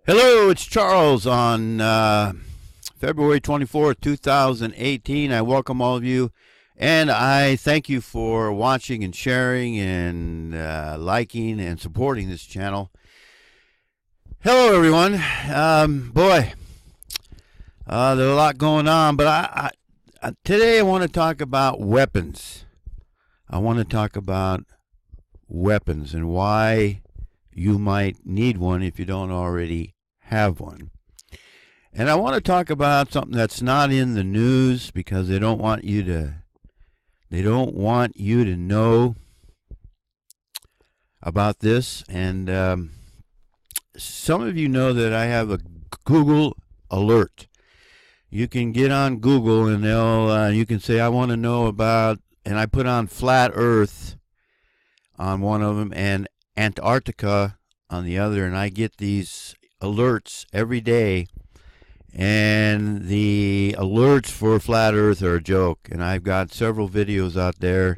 Hello, it's Charles on February 24th, 2018. I welcome all of you, and I thank you for watching and sharing and liking and supporting this channel. Hello, everyone. There's a lot going on, but today I want to talk about weapons. I want to talk about weapons and why you might need one if you don't already have one. And I want to talk about something that's not in the news because they don't want you to know about this. And some of you know that I have a Google alert. You can get on Google and you can say I want to know about, and I put on flat earth on one of them and Antarctica on the other, and I get these alerts every day, and the alerts for flat earth are a joke. And I've got several videos out there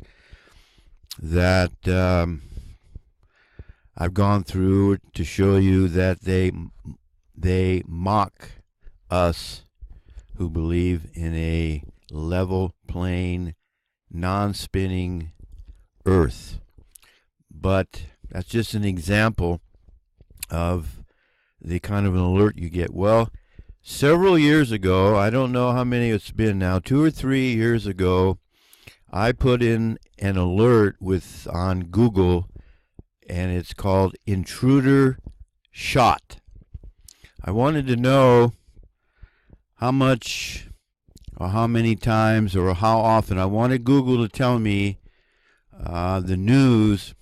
that I've gone through to show you that they mock us who believe in a level plane, non-spinning earth. But that's just an example of the kind of an alert you get. Well, several years ago, I don't know how many it's been now, 2 or 3 years ago, I put in an alert on Google, and it's called Intruder Shot. I wanted to know how much or how many times or how often. I wanted Google to tell me the news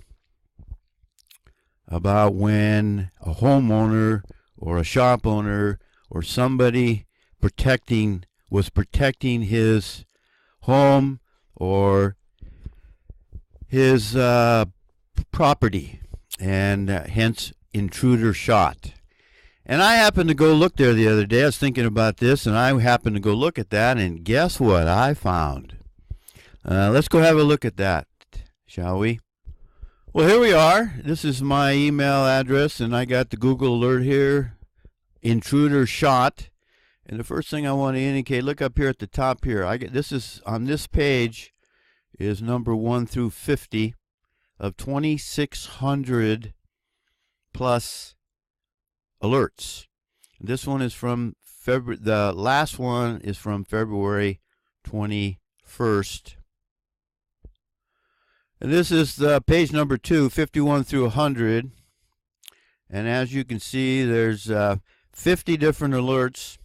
about when a homeowner or a shop owner or somebody was protecting his home or his property, and hence intruder shot. And I happened to go look there the other day. I was thinking about this, and I happened to go look at that, and guess what I found? Let's go have a look at that, shall we? Well, here we are. This is my email address, and I got the Google alert here, Intruder Shot. And the first thing I want to indicate, look up here at the top here. This is on this page is number 1 through 50 of 2,600 plus alerts. This one is from February. The last one is from February 21st. And this is the page number 2, 51 through 100. And as you can see, there's 50 different alerts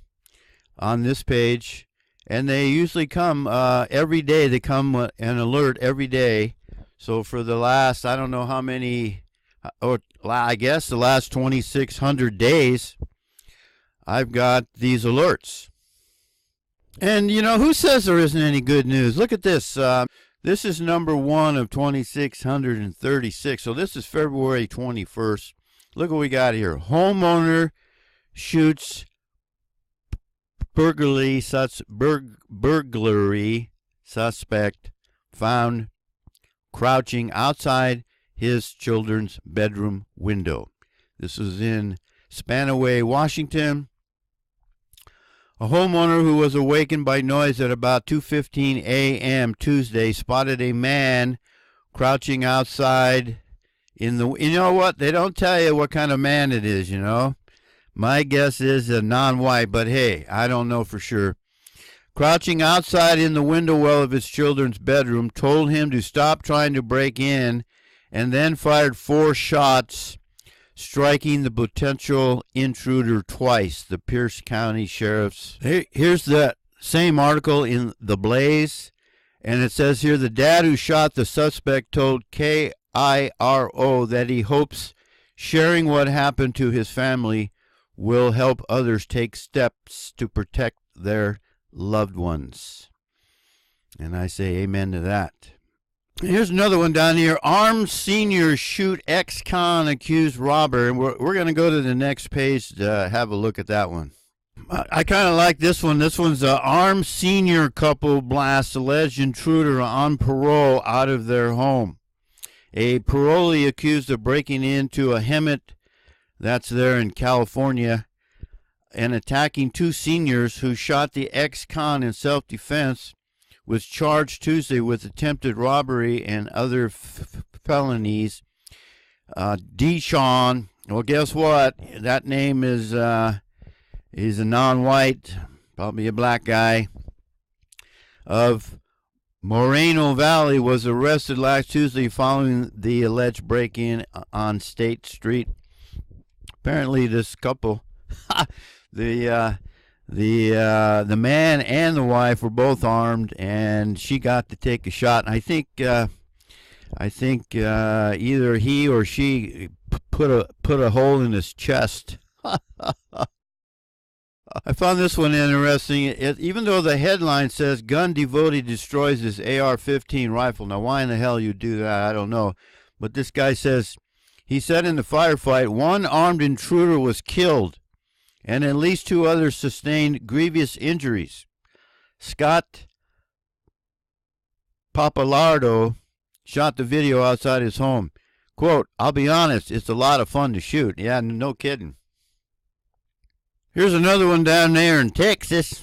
on this page. And they usually come every day. They come an alert every day. So for the last, I don't know how many, or I guess the last 2,600 days, I've got these alerts. And, you know, who says there isn't any good news? Look at this. This is number 1 of 2,636. So this is February 21st. Look what we got here. Homeowner shoots burglary suspect found crouching outside his children's bedroom window. This is in Spanaway, Washington. A homeowner who was awakened by noise at about 2:15 a.m. Tuesday spotted a man crouching outside in the... You know what? They don't tell you what kind of man it is, you know. My guess is a non-white, but hey, I don't know for sure. Crouching outside in the window well of his children's bedroom, told him to stop trying to break in, and then fired 4 shots, striking the potential intruder twice. The Pierce County Sheriff's... Here's the same article in The Blaze, and it says here, the dad who shot the suspect told KIRO that he hopes sharing what happened to his family will help others take steps to protect their loved ones. And I say amen to that. Here's another one down here. Armed senior shoot ex-con accused robber. And we're going to go to the next page to have a look at that one. I kind of like this one. This one's an armed senior couple blasts alleged intruder on parole out of their home. A parolee accused of breaking into a Hemet, that's there in California, and attacking 2 seniors who shot the ex-con in self-defense, was charged Tuesday with attempted robbery and other felonies. Deshawn, well, guess what? That name is he's a non-white, probably a black guy, of Moreno Valley, was arrested last Tuesday following the alleged break-in on State Street. Apparently, this couple, the man and the wife were both armed, and she got to take a shot. And I think either he or she put a hole in his chest. I found this one interesting. Even though the headline says gun devotee destroys his AR-15 rifle. Now, why in the hell you do that, I don't know. But this guy says, he said in the firefight, 1 armed intruder was killed and at least 2 others sustained grievous injuries. Scott Papalardo shot the video outside his home. Quote, "I'll be honest, it's a lot of fun to shoot." Yeah, no kidding. Here's another one down there in Texas.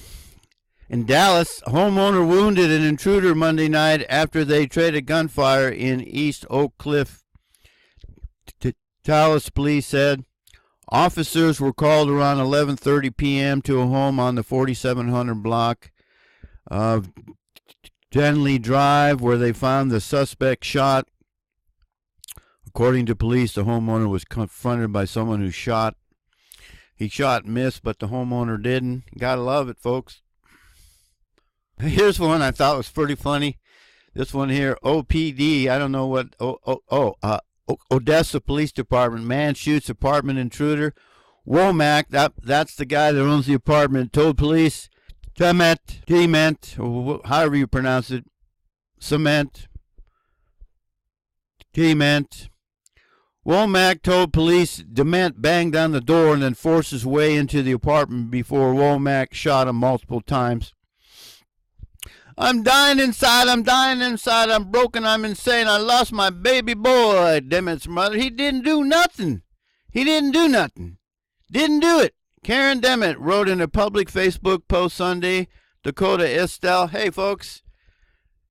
In Dallas, a homeowner wounded an intruder Monday night after they traded gunfire in East Oak Cliff. Dallas police said officers were called around 11:30 p.m. to a home on the 4700 block of Denley Drive, where they found the suspect shot. According to police, the homeowner was confronted by someone who shot. He shot and missed, but the homeowner didn't. Gotta love it, folks. Here's one I thought was pretty funny. This one here, OPD, I don't know what, Odessa Police Department, man shoots apartment intruder. Womack, that's the guy that owns the apartment, told police, Dement, or however you pronounce it, Dement. Womack told police Dement banged on the door and then forced his way into the apartment before Womack shot him multiple times. I'm dying inside, I'm broken, I'm insane, I lost my baby boy, Dement's mother. He didn't do nothing. Didn't do it. Karen Dement wrote in a public Facebook post Sunday, Dakota Estelle, hey folks,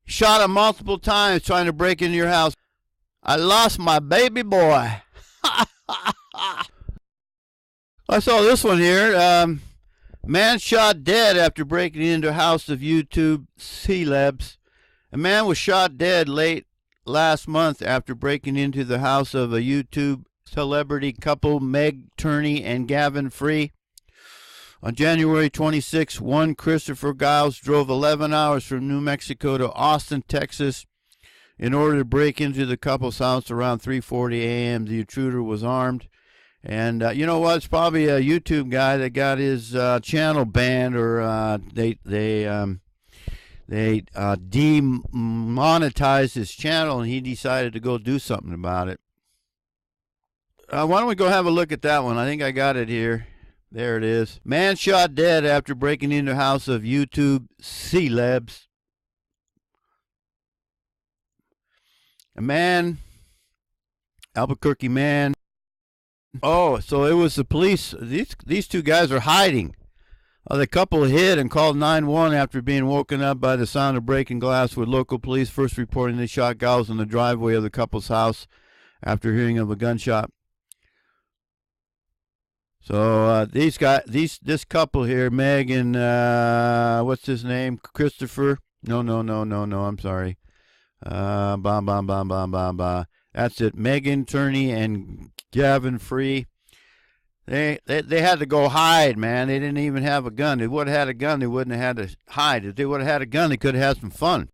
shot him multiple times trying to break into your house. I lost my baby boy. I saw this one here. Man shot dead after breaking into a house of YouTube celebs. A man was shot dead late last month after breaking into the house of a YouTube celebrity couple, Meg Turney and Gavin Free. On January 26, one Christopher Giles drove 11 hours from New Mexico to Austin, Texas, in order to break into the couple's house around 3:40 a.m. The intruder was armed. And you know what? It's probably a YouTube guy that got his channel banned, or they demonetized his channel, and he decided to go do something about it. Why don't we go have a look at that one? I think I got it here. There it is. Man shot dead after breaking into house of YouTube celebs. A man, Albuquerque man. Oh, so it was the police. These 2 guys are hiding. The couple hid and called 911 after being woken up by the sound of breaking glass, with local police first reporting they shot Giles in the driveway of the couple's house after hearing of a gunshot. So this couple here, Meg and what's his name? Christopher? No, I'm sorry. That's it. Megan Turney and Gavin Free. They had to go hide, man. They didn't even have a gun. They would have had a gun, they wouldn't have had to hide. If they would have had a gun, they could have had some fun.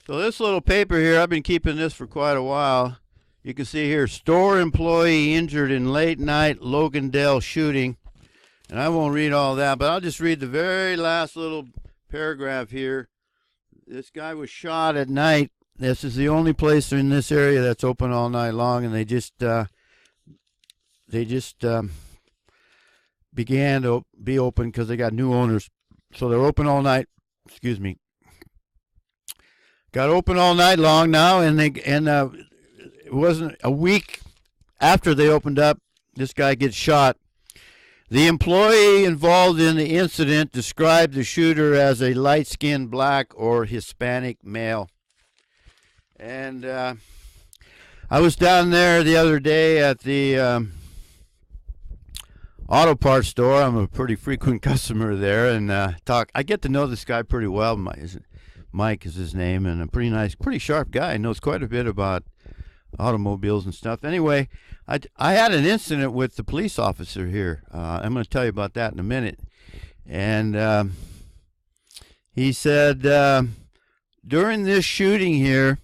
So this little paper here, I've been keeping this for quite a while. You can see here, store employee injured in late night Logandale shooting. And I won't read all that, but I'll just read the very last little paragraph here. This guy was shot at night. This is the only place in this area that's open all night long, and they just began to be open because they got new owners. So they're open all night. Excuse me. Got open all night long now, and it wasn't a week after they opened up, this guy gets shot. The employee involved in the incident described the shooter as a light-skinned black or Hispanic male. And I was down there the other day at the auto parts store. I'm a pretty frequent customer there, and I get to know this guy pretty well. Mike is his name, and a pretty nice, pretty sharp guy. Knows quite a bit about automobiles and stuff. Anyway, I had an incident with the police officer here. I'm going to tell you about that in a minute. And he said during this shooting here,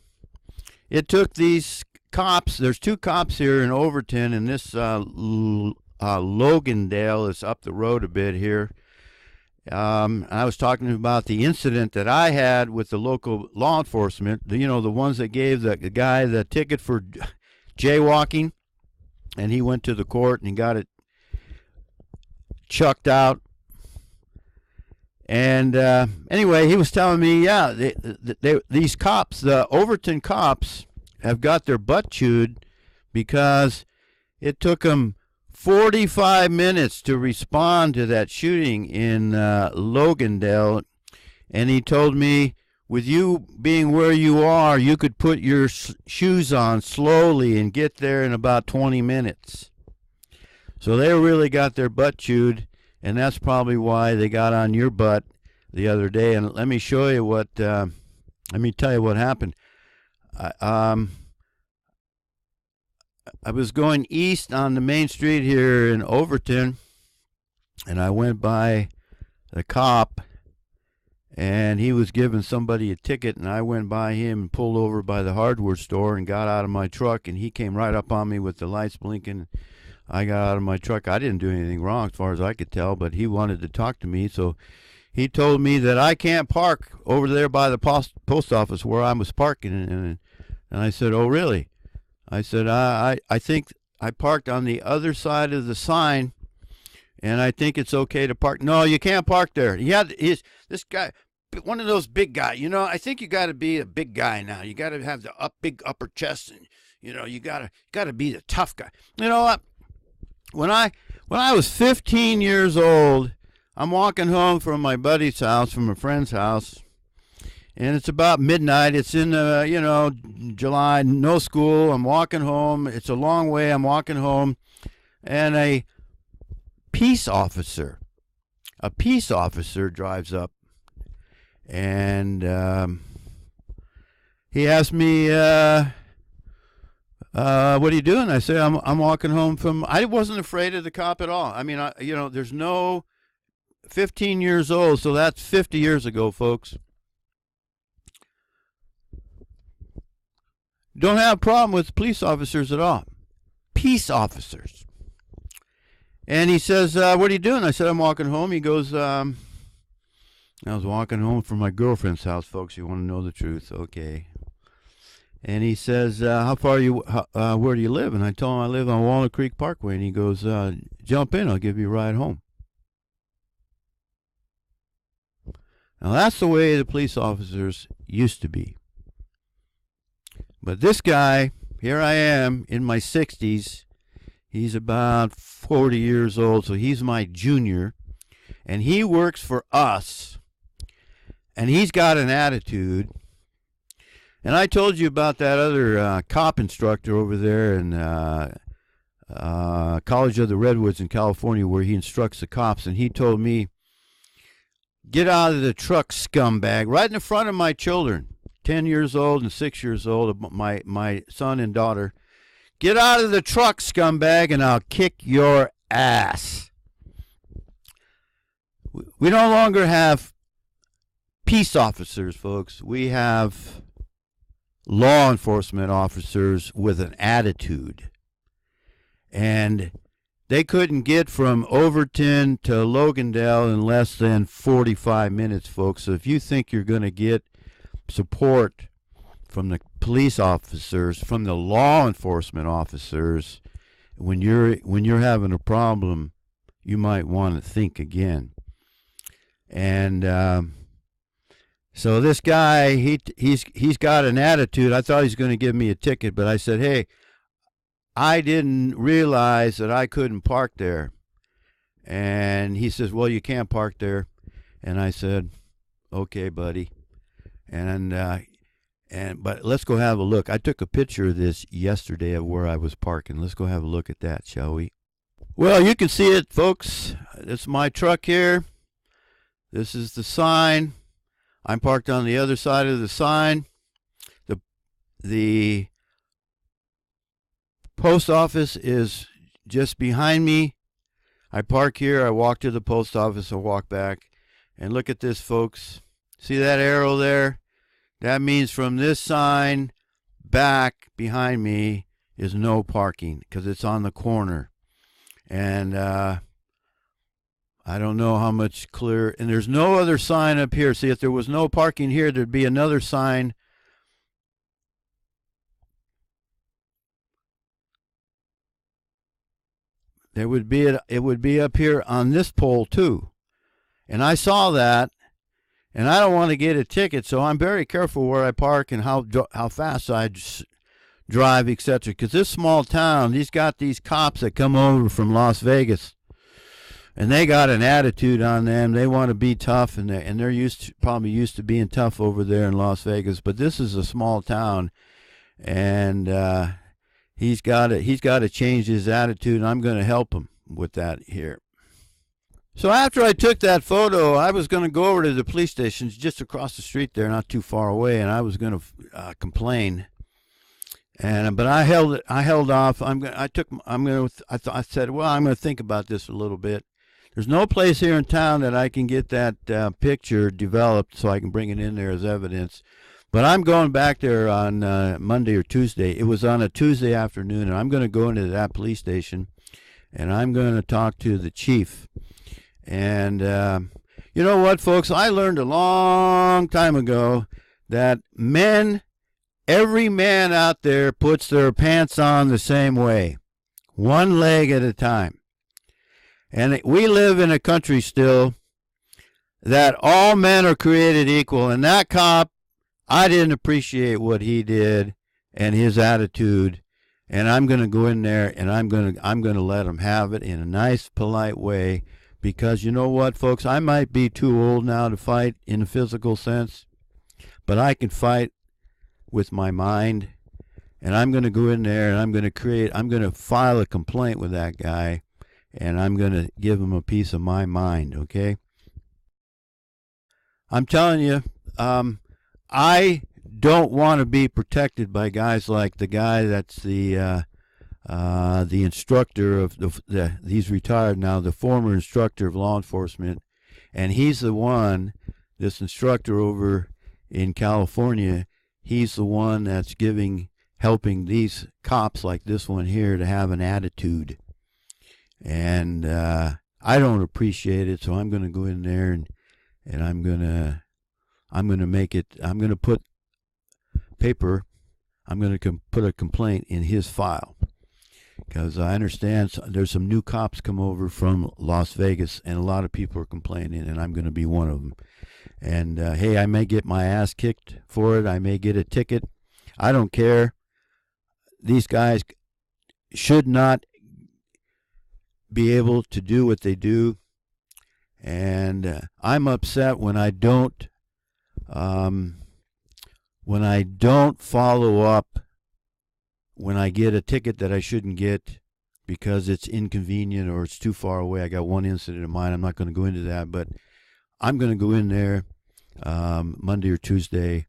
it took these cops. There's 2 cops here in Overton, and this Logandale is up the road a bit here. I was talking about the incident that I had with the local law enforcement, the ones that gave the guy the ticket for jaywalking, and he went to the court and he got it chucked out. And anyway, he was telling me, yeah, these cops, the Overton cops, have got their butt chewed because it took them 45 minutes to respond to that shooting in Logandale. And he told me, with you being where you are, you could put your shoes on slowly and get there in about 20 minutes. So they really got their butt chewed, and that's probably why they got on your butt the other day. And let me show you what, let me tell you what happened. I was going east on the main street here in Overton, and I went by the cop, and he was giving somebody a ticket, and I went by him and pulled over by the hardware store and got out of my truck, and he came right up on me with the lights blinking. I got out of my truck. I didn't do anything wrong as far as I could tell, but he wanted to talk to me, so he told me that I can't park over there by the post office where I was parking, and I said, oh, really? I said, I think I parked on the other side of the sign, and I think it's okay to park. No, you can't park there. This guy, one of those big guys. I think you got to be a big guy now. You got to have the big upper chest, and you got to be the tough guy. You know what? When I was 15 years old, I'm walking home from my buddy's house, from a friend's house. And it's about midnight. It's in, July, no school. I'm walking home. It's a long way. I'm walking home. And a peace officer drives up. And he asked me, what are you doing? I said, I'm walking home from, I wasn't afraid of the cop at all. I mean, there's no 15 years old, so that's 50 years ago, folks. Don't have a problem with police officers at all. Peace officers. And he says, what are you doing? I said, I'm walking home. He goes, I was walking home from my girlfriend's house, folks. You want to know the truth? Okay. And he says, how far are you, where do you live? And I told him I live on Walnut Creek Parkway. And he goes, jump in. I'll give you a ride home. Now, that's the way the police officers used to be. But this guy, here I am in my 60s. He's about 40 years old, so he's my junior. And he works for us. And he's got an attitude. And I told you about that other cop instructor over there in College of the Redwoods in California, where he instructs the cops. And he told me, get out of the truck, scumbag, right in the front of my children. 10 years old and 6 years old, my son and daughter. Get out of the truck, scumbag, and I'll kick your ass. We no longer have peace officers, folks. We have law enforcement officers with an attitude. And they couldn't get from Overton to Logandale in less than 45 minutes, folks. So if you think you're going to get support from the police officers, from the law enforcement officers, when you're having a problem, you might want to think again. And so this guy, he's got an attitude. I thought he was going to give me a ticket, but I said, hey, I didn't realize that I couldn't park there. And he says, well, you can't park there. And I said, okay, buddy. But let's go have a look. I took a picture of this yesterday of where I was parking. Let's go have a look at that, shall we? Well, you can see it, folks. It's my truck here. This is the sign. I'm parked on the other side of the sign. The post office is just behind me. I park here, I walk to the post office, I walk back. And look at this, folks. See that arrow there? That means from this sign back behind me is no parking because it's on the corner. And I don't know how much clear. And there's no other sign up here. See, if there was no parking here, there'd be another sign. It would be up here on this pole too. And I saw that, and I don't want to get a ticket, so I'm very careful where I park and how fast I drive, etc. Because this small town, he's got these cops that come over from Las Vegas, and they got an attitude on them. They want to be tough, and they're probably used to being tough over there in Las Vegas. But this is a small town, and he's got to change his attitude, and I'm going to help him with that here. So after I took that photo, I was going to go over to the police station just across the street there, not too far away, and I was going to complain. But I held off. I said, well, I'm going to think about this a little bit. There's no place here in town that I can get that picture developed so I can bring it in there as evidence. But I'm going back there on Monday or Tuesday. It was on a Tuesday afternoon, and I'm going to go into that police station, and I'm going to talk to the chief. And you know what, folks? I learned a long time ago that every man out there puts their pants on the same way, one leg at a time. And we live in a country still that all men are created equal, and that cop, I didn't appreciate what he did and his attitude, and I'm going to go in there and I'm going to let him have it in a nice, polite way, because you know what, folks, I might be too old now to fight in a physical sense, but I can fight with my mind, and I'm going to go in there and I'm going to file a complaint with that guy, and I'm going to give him a piece of my mind, okay? I'm telling you, I don't want to be protected by guys like the guy that's the instructor of he's retired now, the former instructor of law enforcement, and he's the one, this instructor over in California, he's the one that's helping these cops like this one here to have an attitude, and I don't appreciate it, so I'm going to go in there and I'm going to put a complaint in his file, because I understand there's some new cops come over from Las Vegas, and a lot of people are complaining, and I'm going to be one of them. And hey, I may get my ass kicked for it. I may get a ticket. I don't care. These guys should not be able to do what they do, and I'm upset when I don't follow up when I get a ticket that I shouldn't get because it's inconvenient or it's too far away. I got one incident in mind. I'm not going to go into that, but I'm going to go in there Monday or Tuesday,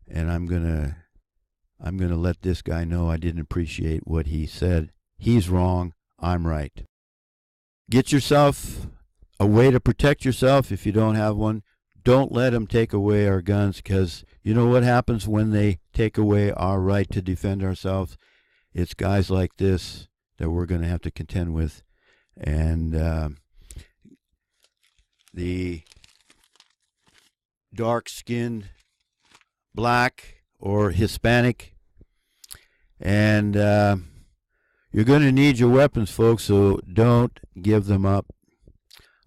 and I'm going to let this guy know I didn't appreciate what he said. He's wrong. I'm right. Get yourself a way to protect yourself if you don't have one. Don't let them take away our guns, because you know what happens when they take away our right to defend ourselves? It's guys like this that we're going to have to contend with. And the dark-skinned, black, or Hispanic. And you're going to need your weapons, folks, so don't give them up.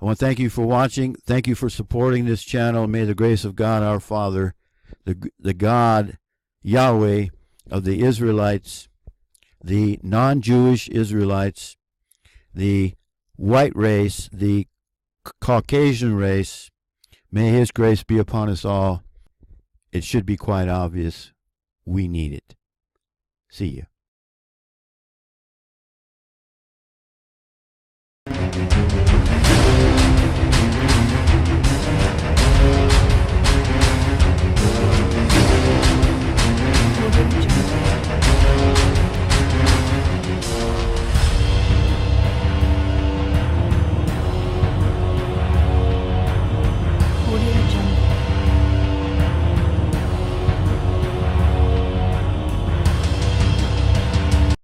I want to thank you for watching. Thank you for supporting this channel. May the grace of God our Father, the God, Yahweh of the Israelites, the non-Jewish Israelites, the white race, the Caucasian race. May His grace be upon us all. It should be quite obvious we need it. See you.